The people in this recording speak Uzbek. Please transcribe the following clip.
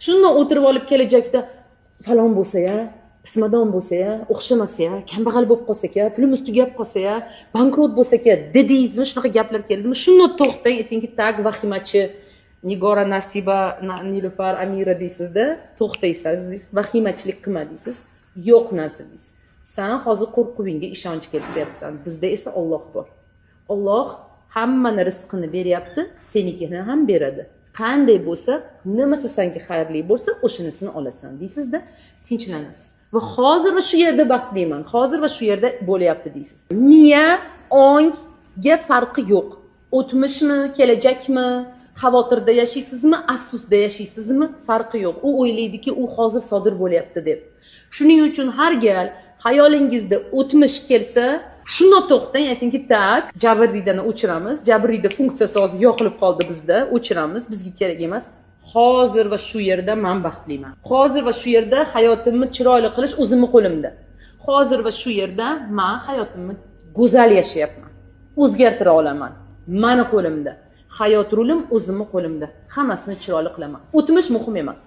Shundan o'tirib olib kelajakda falon bo'lsa-ya, pismadon bo'lsa-ya, o'xshamasa-ya, kambag'al bo'lib qolsa-ya, pulim ustiga gap qolsa-ya, bankrot bo'lsa-ya, dedingizmi, shunaqa gaplar keldimi? Shundan to'xtang, aytingki, tag vahimachi Nigora Nasiba Nilufar Amira deysizda, to'xtaysiz, deysiz, vahimachilik qilma deysiz. Yo'q narsa deysiz. Sen hozir qo'rquvingga ishonch keltiryapsan. Bizda esa Alloh bor. Alloh hammani rizqini beryapti, senikini ham beradi. Qanday bo'lsa, nimasi senga xayrli bo'lsa, o'shanisini olasan deysizda, tinchlanasiz. Va hozir va shu yerda baxtliman, hozir va shu yerda bo'lyapti deysiz. Miya, ongga farqi yo'q. O'tmishmi, kelajakmi, xavotirda yashaysizmi, afsusda yashaysizmi, farqi yo'q. U o'ylaydiki, u hozir sodir bo'lyapti deb. Shuning uchun har gal hayolingizda o'tmish kelsa, shuni to'xtang, aytingki, tak, jabriyani o'chiramiz. Jabriyda funksiyasi hozir yo'qolib qoldi bizda, o'chiramiz, bizga kerak emas. Hozir va shu yerda men baxtliman. Hozir va shu yerda hayotimni chiroyli qilish o'zimning qo'limda. Hozir va shu yerda men hayotimni go'zal yashayapman. O'zgartira olaman. Meni qo'limda. Hayot rulim o'zimning qo'limda. Hammasini chiroyli qilaman. O'tmish muhim emas.